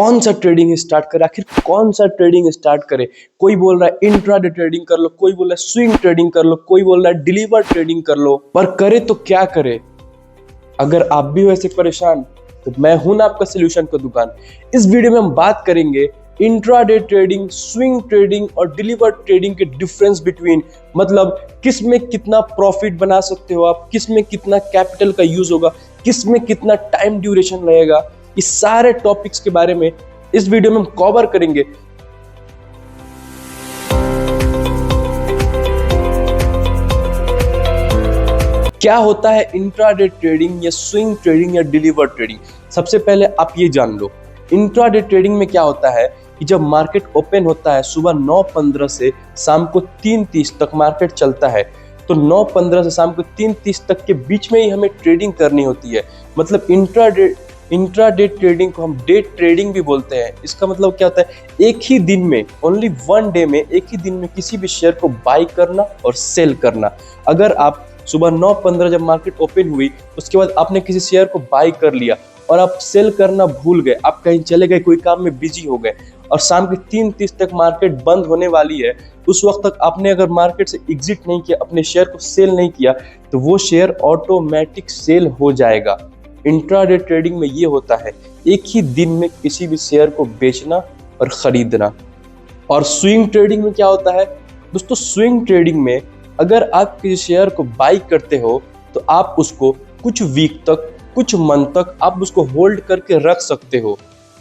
कौन सा trading start करे, आखिर कौन सा ट्रेडिंग स्टार्ट करे। कोई बोल रहा है इंट्राडे ट्रेडिंग कर लो, कोई बोल रहा है स्विंग ट्रेडिंग कर लो, कोई बोल रहा है डिलीवर ट्रेडिंग कर लो, पर करे तो क्या करे। अगर आप भी वैसे परेशान तो मैं हूं ना आपका सोल्यूशन का दुकान। इस वीडियो में हम बात करेंगे इंट्राडे ट्रेडिंग, स्विंग ट्रेडिंग और डिलीवर ट्रेडिंग के डिफरेंस बिटवीन, मतलब किस में कितना प्रॉफिट बना सकते हो आप, किस में कितना कैपिटल का यूज होगा, किस में कितना टाइम ड्यूरेशन रहेगा। इस सारे टॉपिक्स के बारे में इस वीडियो में हम कवर करेंगे। क्या होता है इंट्राडे ट्रेडिंग या स्विंग ट्रेडिंग या डिलीवर ट्रेडिंग। सबसे पहले आप ये जान लो, इंट्राडे ट्रेडिंग में क्या होता है कि जब मार्केट ओपन होता है सुबह 9:15 से शाम को 3:30 तक मार्केट चलता है, तो 9:15 से शाम को 3:30 तक के बीच में ही हमें ट्रेडिंग करनी होती है। मतलब इंट्राडे ट्रेडिंग को हम डे ट्रेडिंग भी बोलते हैं। इसका मतलब क्या होता है, एक ही दिन में, ओनली वन डे में, एक ही दिन में किसी भी शेयर को बाई करना और सेल करना। अगर आप सुबह 9:15 जब मार्केट ओपन हुई उसके बाद आपने किसी शेयर को बाई कर लिया और आप सेल करना भूल गए, आप कहीं चले गए, कोई काम में बिजी हो गए और शाम के 3:30 तक मार्केट बंद होने वाली है, उस वक्त तक आपने अगर मार्केट से एग्जिट नहीं किया, अपने शेयर को सेल नहीं किया, तो वो शेयर ऑटोमेटिक सेल हो जाएगा। इंट्राडे ट्रेडिंग में ये होता है, एक ही दिन में किसी भी शेयर को बेचना और खरीदना। और स्विंग ट्रेडिंग में क्या होता है दोस्तों, स्विंग ट्रेडिंग में अगर आप किसी शेयर को बाई करते हो तो आप उसको कुछ वीक तक, कुछ मंथ तक आप उसको होल्ड करके रख सकते हो।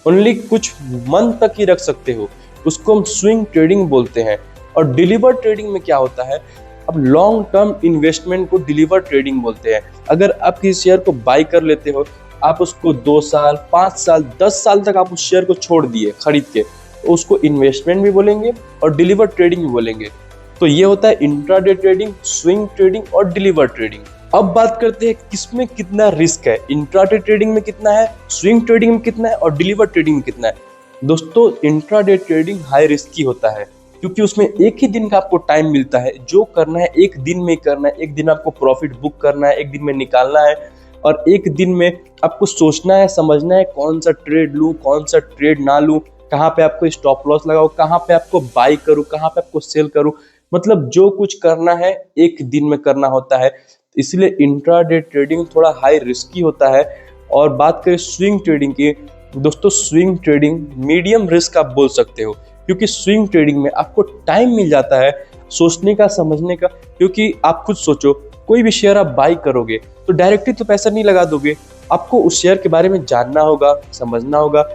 ओनली कुछ मंथ तक ही रख सकते हो, उसको हम स्विंग ट्रेडिंग बोलते हैं। और डिलीवर ट्रेडिंग में क्या होता है, अब लॉन्ग टर्म इन्वेस्टमेंट को डिलीवर ट्रेडिंग बोलते हैं। अगर आप किसी शेयर को बाई कर लेते हो, आप उसको 2 साल, 5 साल, 10 साल तक आप उस शेयर को छोड़ दिए खरीद के, तो उसको इन्वेस्टमेंट भी बोलेंगे और डिलीवर ट्रेडिंग भी बोलेंगे। तो ये होता है इंट्राडे ट्रेडिंग, स्विंग ट्रेडिंग और डिलीवर ट्रेडिंग। अब बात करते हैं किसमें कितना रिस्क है। इंट्राडे ट्रेडिंग में कितना है, स्विंग ट्रेडिंग में कितना है और डिलीवर ट्रेडिंग में कितना है। दोस्तों, इंट्राडे ट्रेडिंग हाई रिस्की होता है क्योंकि उसमें एक ही दिन का आपको टाइम मिलता है। जो करना है एक दिन में करना है, एक दिन आपको प्रॉफिट बुक करना है, एक दिन में निकालना है और एक दिन में आपको सोचना है, समझना है कौन सा ट्रेड लूं, कौन सा ट्रेड ना लूं, कहाँ पे आपको स्टॉप लॉस लगाओ, कहाँ पे आपको बाई करूं, कहाँ पे आपको सेल करूं। मतलब जो कुछ करना है एक दिन में करना होता है, इसलिए इंट्राडे ट्रेडिंग थोड़ा हाई रिस्की होता है। और बात करें स्विंग ट्रेडिंग की, दोस्तों स्विंग ट्रेडिंग मीडियम रिस्क आप बोल सकते हो, क्योंकि स्विंग ट्रेडिंग में आपको टाइम मिल जाता है सोचने का, समझने का। क्योंकि आप खुद सोचो, कोई भी शेयर आप बाई करोगे तो डायरेक्टली तो पैसा नहीं लगा दोगे, आपको उस शेयर के बारे में जानना होगा, समझना होगा,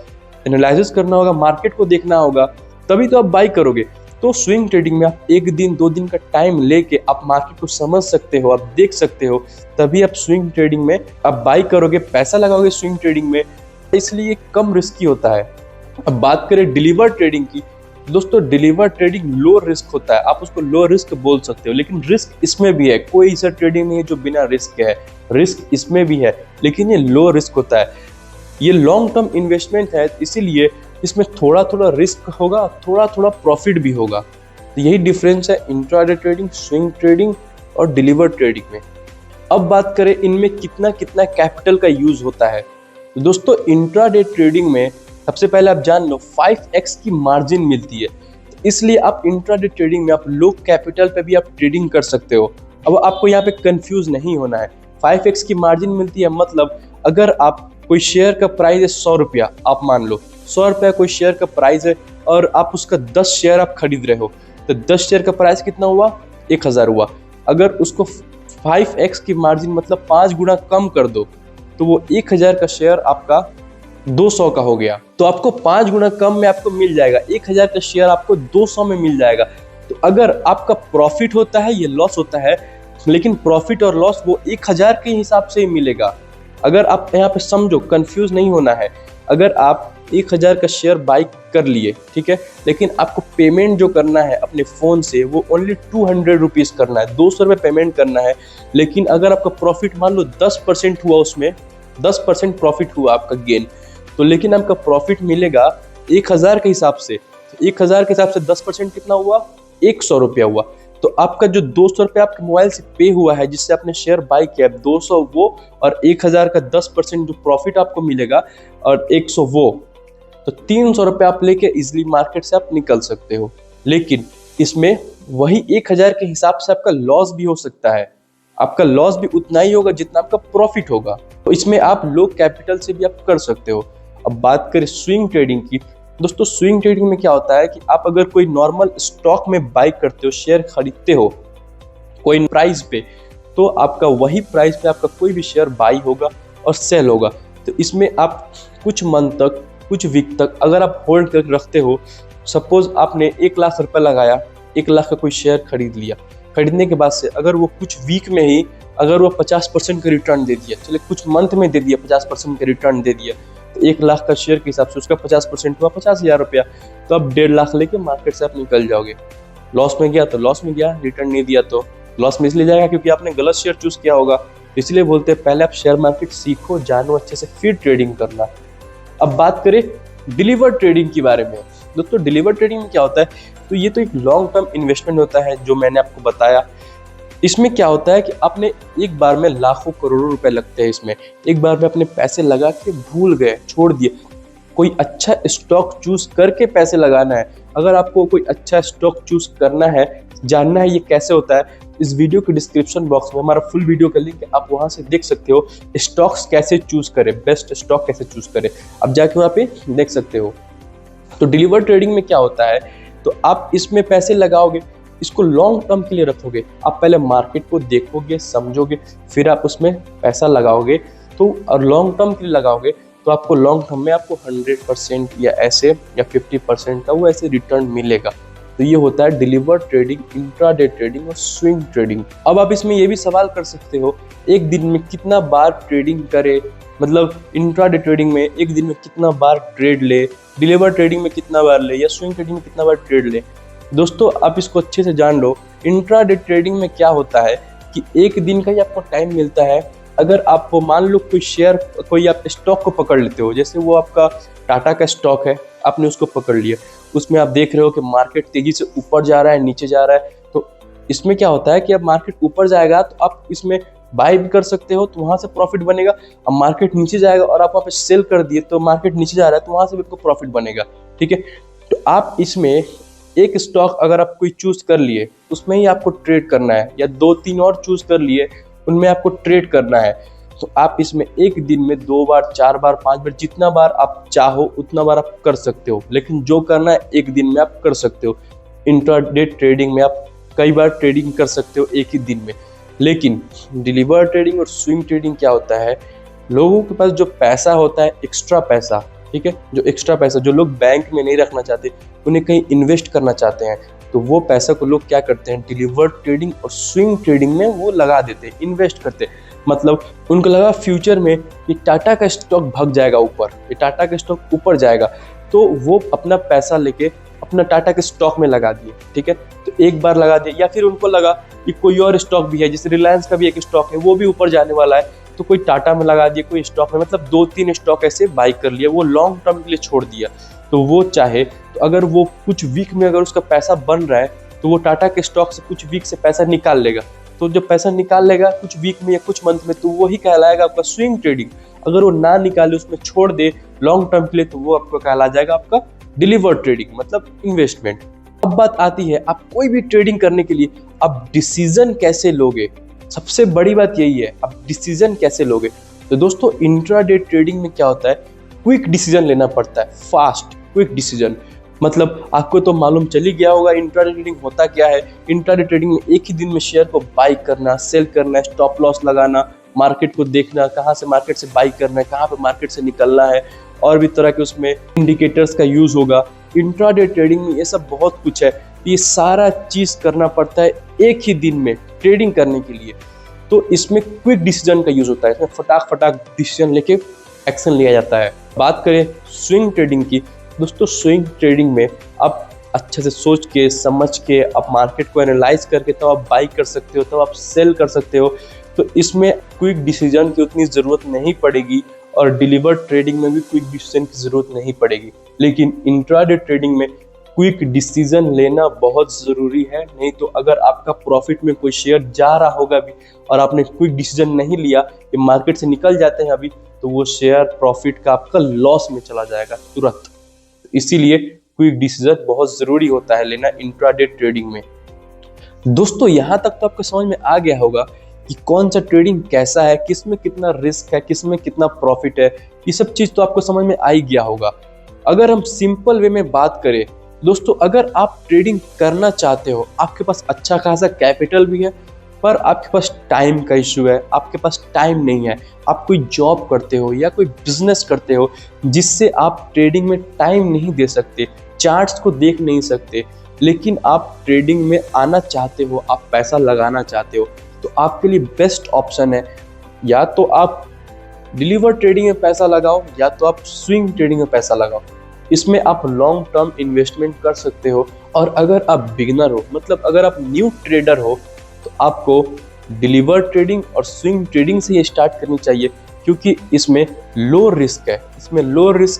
एनालिसिस करना होगा, मार्केट को देखना होगा, तभी तो आप बाई करोगे। तो स्विंग ट्रेडिंग में आप 1 दिन 2 दिन का टाइम लेके आप मार्केट को समझ सकते हो, आप देख सकते हो, तभी आप स्विंग ट्रेडिंग में आप बाई करोगे, पैसा लगाओगे स्विंग ट्रेडिंग में, इसलिए कम रिस्की होता है। अब बात करें डिलीवर ट्रेडिंग की, दोस्तों डिलीवर ट्रेडिंग लो रिस्क होता है, आप उसको लो रिस्क बोल सकते हो, लेकिन रिस्क इसमें भी है। कोई ऐसा ट्रेडिंग नहीं है जो बिना रिस्क के है, रिस्क इसमें भी है, लेकिन ये लो रिस्क होता है। ये लॉन्ग टर्म इन्वेस्टमेंट है, इसीलिए इसमें थोड़ा थोड़ा रिस्क होगा, थोड़ा थोड़ा प्रॉफिट भी होगा। तो यही डिफरेंस है इंट्राडे ट्रेडिंग, स्विंग ट्रेडिंग और डिलीवर ट्रेडिंग में। अब बात करें इनमें कितना कितना कैपिटल का यूज होता है। तो दोस्तों इंट्राडे ट्रेडिंग में सबसे पहले आप जान लो 5x की मार्जिन मिलती है, तो इसलिए आप इंट्राडे ट्रेडिंग में आप लो कैपिटल पे भी आप ट्रेडिंग कर सकते हो। अब आपको यहाँ पे कंफ्यूज नहीं होना है, 5x की मार्जिन मिलती है मतलब अगर आप कोई शेयर का प्राइस है 100 रुपया, आप मान लो 100 रुपया कोई शेयर का प्राइस है और आप उसका 10 शेयर आप खरीद रहे हो, तो 10 शेयर का प्राइस कितना हुआ, 1000 हुआ। अगर उसको 5x की मार्जिन मतलब 5 गुना कम कर दो, तो वो 1000 का शेयर आपका 200 का हो गया। तो आपको 5 गुना कम में आपको मिल जाएगा, 1000 का शेयर आपको 200 में मिल जाएगा। तो अगर आपका प्रॉफिट होता है, ये लॉस होता है, लेकिन प्रॉफिट और लॉस वो 1000 के हिसाब से ही मिलेगा। अगर आप यहाँ पे समझो, कंफ्यूज नहीं होना है। अगर आप 1000 का शेयर बाई कर लिए, ठीक है, लेकिन आपको पेमेंट जो करना है अपने फ़ोन से वो ओनली 200 रुपीज़ करना है, 200 रुपये पेमेंट करना है। लेकिन अगर आपका प्रॉफिट मान लो 10% हुआ, उसमें 10% प्रॉफिट हुआ आपका गेन, तो लेकिन आपका प्रॉफिट मिलेगा 1000 के हिसाब से। 1000 के हिसाब से 10% कितना हुआ, 100 रुपया हुआ। तो आपका जो 200 रुपये आपके मोबाइल से पे हुआ है, जिससे आपने शेयर बाई किया, 200 वो और 1000 का 10% जो प्रॉफिट आपको मिलेगा और 100 वो, तो 300 रुपये आप लेके इजिली मार्केट से आप निकल सकते हो। लेकिन इसमें वही 1000 के हिसाब से आपका लॉस भी हो सकता है। आपका लॉस भी उतना ही होगा जितना आपका प्रॉफिट होगा। तो इसमें आप लो कैपिटल से भी आप कर सकते हो। अब बात करें स्विंग ट्रेडिंग की। दोस्तों स्विंग ट्रेडिंग में क्या होता है कि आप अगर कोई नॉर्मल स्टॉक में बाई करते हो, शेयर खरीदते हो कोई प्राइस पे, तो आपका वही प्राइस पे आपका कोई भी शेयर बाई होगा और सेल होगा। तो इसमें आप कुछ मंथ तक, कुछ वीक तक अगर आप होल्ड करके रखते हो, सपोज आपने 1 लाख रुपए लगाया, 1 लाख का कोई शेयर खरीद लिया, खरीदने के बाद से अगर वो कुछ वीक में ही अगर वो 50% का रिटर्न दे दिया, चले कुछ मंथ में दे दिया 50% का रिटर्न दे दिया, तो 1 लाख का शेयर के हिसाब से उसका 50% हुआ 50,000 रुपया। तो आप 1.5 लाख लेके मार्केट से आप निकल जाओगे। लॉस में गया तो लॉस में गया, रिटर्न नहीं दिया तो लॉस में इसलिए जाएगा क्योंकि आपने गलत शेयर चूज किया होगा। इसलिए बोलते हैं पहले आप शेयर मार्केट सीखो, जानो अच्छे से, फिर ट्रेडिंग करना। अब बात करें डिलीवर ट्रेडिंग के बारे में। दोस्तों डिलीवर ट्रेडिंग में क्या होता है, तो ये तो एक लॉन्ग टर्म इन्वेस्टमेंट होता है जो मैंने आपको बताया। इसमें क्या होता है कि आपने एक बार में लाखों करोड़ों रुपए लगते हैं इसमें, एक बार में अपने पैसे लगा के भूल गए, छोड़ दिए। कोई अच्छा स्टॉक चूज करके पैसे लगाना है। अगर आपको कोई अच्छा स्टॉक चूज करना है, जानना है ये कैसे होता है, इस वीडियो के डिस्क्रिप्शन बॉक्स में हमारा फुल वीडियो का लिंक है, आप वहां से देख सकते हो स्टॉक्स कैसे चूज करें, बेस्ट स्टॉक कैसे चूज करें, आप जाके वहां पे देख सकते हो। तो डिलीवर ट्रेडिंग में क्या होता है, तो आप इसमें पैसे लगाओगे, इसको लॉन्ग टर्म के लिए रखोगे। आप पहले मार्केट को देखोगे, समझोगे, फिर आप उसमें पैसा लगाओगे। तो और लॉन्ग टर्म के लिए लगाओगे तो आपको लॉन्ग टर्म में आपको 100% या ऐसे या 50% का वो ऐसे रिटर्न मिलेगा। तो ये होता है डिलीवर ट्रेडिंग, इंट्राडे ट्रेडिंग और स्विंग ट्रेडिंग। अब आप इसमें ये भी सवाल कर सकते हो एक दिन में कितना बार ट्रेडिंग करे, मतलब इंट्राडे ट्रेडिंग में एक दिन में कितना बार ट्रेड ले, डिलीवर ट्रेडिंग में कितना बार ले, या स्विंग ट्रेडिंग में कितना बार ट्रेड ले। दोस्तों आप इसको अच्छे से जान लो। इंट्राडे ट्रेडिंग में क्या होता है कि एक दिन का ही आपको टाइम मिलता है। अगर आप मान लो कोई शेयर, कोई आप स्टॉक को पकड़ लेते हो, जैसे वो आपका टाटा का स्टॉक है, आपने उसको पकड़ लिया, उसमें आप देख रहे हो कि मार्केट तेजी से ऊपर जा रहा है, नीचे जा रहा है। तो इसमें क्या होता है कि अब मार्केट ऊपर जाएगा तो आप इसमें बाय भी कर सकते हो, तो वहां से प्रॉफिट बनेगा। अब मार्केट नीचे जाएगा और आप वहाँ पे सेल कर दिए तो मार्केट नीचे जा रहा है, तो वहां से भी आपको प्रॉफिट बनेगा। ठीक है, तो आप इसमें एक स्टॉक अगर आप कोई चूज कर लिए उसमें ही आपको ट्रेड करना है, या 2-3 और चूज कर लिए उनमें आपको ट्रेड करना है। तो आप इसमें एक दिन में 2 बार, 4 बार, 5 बार, जितना बार आप चाहो उतना बार आप कर सकते हो। लेकिन जो करना है एक दिन में आप कर सकते हो। इंट्राडे ट्रेडिंग में आप कई बार ट्रेडिंग कर सकते हो एक ही दिन में। लेकिन डिलीवर ट्रेडिंग और स्विंग ट्रेडिंग क्या होता है, लोगों के पास जो पैसा होता है, एक्स्ट्रा पैसा, ठीक है, जो एक्स्ट्रा पैसा जो लोग बैंक में नहीं रखना चाहते, उन्हें कहीं इन्वेस्ट करना चाहते हैं, तो वो पैसा को लोग क्या करते हैं, डिलीवर ट्रेडिंग और स्विंग ट्रेडिंग में वो लगा देते हैं, इन्वेस्ट करते हैं। मतलब उनको लगा फ्यूचर में कि टाटा का स्टॉक भाग जाएगा ऊपर, ये टाटा का स्टॉक ऊपर जाएगा, तो वो अपना पैसा लेके अपना टाटा के स्टॉक में लगा दिए। ठीक है, तो एक बार लगा दिए, या फिर उनको लगा कि कोई और स्टॉक भी है, जैसे रिलायंस का भी एक स्टॉक है, वो भी ऊपर जाने वाला है, तो कोई टाटा में लगा दिए, कोई स्टॉक में, मतलब 2-3 स्टॉक ऐसे बाई कर लिया, वो लॉन्ग टर्म के लिए छोड़ दिया। तो वो चाहे तो अगर वो कुछ वीक में अगर उसका पैसा बन रहा है तो वो टाटा के स्टॉक से कुछ वीक से पैसा निकाल लेगा। तो जब पैसा निकाल लेगा कुछ वीक में या कुछ मंथ में, तो वही कहलाएगा आपका स्विंग ट्रेडिंग। अगर वो ना निकाले, उसमें छोड़ दे लॉन्ग टर्म के लिए, तो वो आपको कहला जाएगा आपका डिलीवर ट्रेडिंग, मतलब इन्वेस्टमेंट। अब बात आती है आप कोई भी ट्रेडिंग करने के लिए आप डिसीजन कैसे लोगे। सबसे बड़ी बात यही है, आप डिसीजन कैसे लोगे। तो दोस्तों इंट्राडे ट्रेडिंग में क्या होता है, क्विक डिसीजन लेना पड़ता है, फास्ट क्विक डिसीजन। मतलब आपको तो मालूम चल ही गया होगा इंट्राडे ट्रेडिंग होता क्या है। इंट्राडे ट्रेडिंग में एक ही दिन में शेयर को बाई करना, सेल करना, स्टॉप लॉस लगाना, मार्केट को देखना, कहाँ से मार्केट से बाई करना है, कहाँ पे मार्केट से निकलना है, और भी तरह के उसमें इंडिकेटर्स का यूज होगा। इंट्राडे ट्रेडिंग में ये सब बहुत कुछ है, ये सारा चीज करना पड़ता है एक ही दिन में ट्रेडिंग करने के लिए। तो इसमें क्विक डिसीजन का यूज होता है, इसमें फटाक डिसीजन लेके एक्शन लिया जाता है। बात करें स्विंग ट्रेडिंग की, दोस्तों स्विंग ट्रेडिंग में आप अच्छे से सोच के समझ के आप मार्केट को एनालाइज करके तब आप बाई कर सकते हो, तब आप सेल कर सकते हो। तो इसमें क्विक डिसीजन की उतनी ज़रूरत नहीं पड़ेगी, और डिलीवर ट्रेडिंग में भी क्विक डिसीजन की ज़रूरत नहीं पड़ेगी। लेकिन इंट्राडे ट्रेडिंग में क्विक डिसीजन लेना बहुत ज़रूरी है, नहीं तो अगर आपका प्रॉफिट में कोई शेयर जा रहा होगा भी और आपने क्विक डिसीजन नहीं लिया, ये मार्केट से निकल जाते हैं अभी, तो वो शेयर प्रॉफिट का आपका लॉस में चला जाएगा तुरंत। इसीलिए क्विक डिसीजन बहुत ज़रूरी होता है लेना इंट्राडे ट्रेडिंग में। दोस्तों यहाँ तक तो आपको समझ में आ गया होगा कि कौन सा ट्रेडिंग कैसा है, किस में कितना रिस्क है, किस में कितना प्रॉफिट है, ये सब चीज़ तो आपको समझ में आ ही गया होगा। अगर हम सिंपल वे में बात करें दोस्तों, अगर आप ट्रेडिंग करना चाहते हो, आपके पास अच्छा खासा कैपिटल भी है, पर आपके पास टाइम का इशू है, आपके पास टाइम नहीं है, आप कोई जॉब करते हो या कोई बिजनेस करते हो जिससे आप ट्रेडिंग में टाइम नहीं दे सकते, चार्ट्स को देख नहीं सकते, लेकिन आप ट्रेडिंग में आना चाहते हो, आप पैसा लगाना चाहते हो, तो आपके लिए बेस्ट ऑप्शन है या तो आप डिलीवर ट्रेडिंग में पैसा लगाओ या तो आप स्विंग ट्रेडिंग में पैसा लगाओ। इसमें आप लॉन्ग टर्म इन्वेस्टमेंट कर सकते हो। और अगर आप बिगिनर हो, मतलब अगर आप न्यू ट्रेडर हो, तो आपको डिलीवर ट्रेडिंग और स्विंग ट्रेडिंग से ये स्टार्ट करनी चाहिए, क्योंकि इसमें लो रिस्क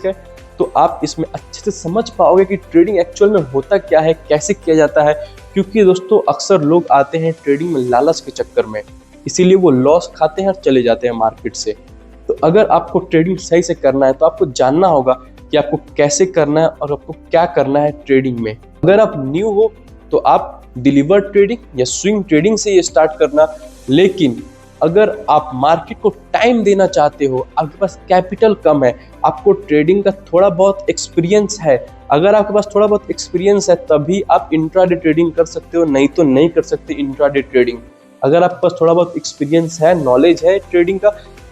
है। तो आप इसमें अच्छे से समझ पाओगे कि ट्रेडिंग एक्चुअल में होता क्या है, कैसे किया जाता है। क्योंकि दोस्तों अक्सर लोग आते हैं ट्रेडिंग में लालच के चक्कर में, इसीलिए वो लॉस खाते हैं और चले जाते हैं मार्केट से। तो अगर आपको ट्रेडिंग सही से करना है तो आपको जानना होगा कि आपको कैसे करना है और आपको क्या करना है ट्रेडिंग में। अगर आप न्यू हो तो आप डिलीवर ट्रेडिंग या स्विंग ट्रेडिंग से ये स्टार्ट करना, लेकिन अगर आप मार्केट को टाइम देना चाहते हो, आपके पास कैपिटल कम है, आपको ट्रेडिंग का थोड़ा बहुत एक्सपीरियंस है, अगर आपके पास थोड़ा बहुत एक्सपीरियंस है तभी आप इंट्राडे ट्रेडिंग कर सकते हो, नहीं तो नहीं कर सकते इंट्राडे ट्रेडिंग। अगर आपके पास थोड़ा बहुत एक्सपीरियंस है, नॉलेज है ट्रेडिंग का,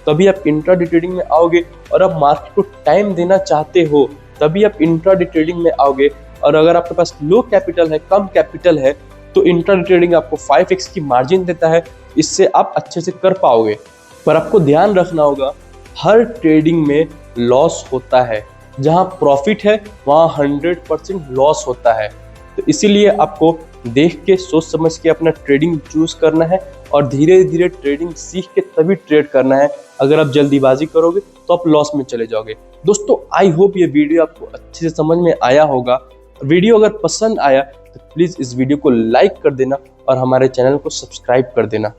तभी आप इंट्राडे ट्रेडिंग में आओगे। और आप मार्केट को टाइम देना चाहते हो तभी आप इंट्राडे ट्रेडिंग में आओगे। और अगर आपके पास लो कैपिटल है, कम कैपिटल है, तो इंट्राडे ट्रेडिंग आपको 5x की मार्जिन देता है, इससे आप अच्छे से कर पाओगे। पर आपको ध्यान रखना होगा, हर ट्रेडिंग में लॉस होता है, जहां प्रॉफिट है वहां 100% लॉस होता है। तो इसीलिए आपको देख के सोच समझ के अपना ट्रेडिंग चूज करना है और धीरे धीरे ट्रेडिंग सीख के तभी ट्रेड करना है। अगर आप जल्दीबाजी करोगे तो आप लॉस में चले जाओगे। दोस्तों आई होप ये वीडियो आपको अच्छे से समझ में आया होगा। वीडियो अगर पसंद आया तो प्लीज़ इस वीडियो को लाइक कर देना और हमारे चैनल को सब्सक्राइब कर देना।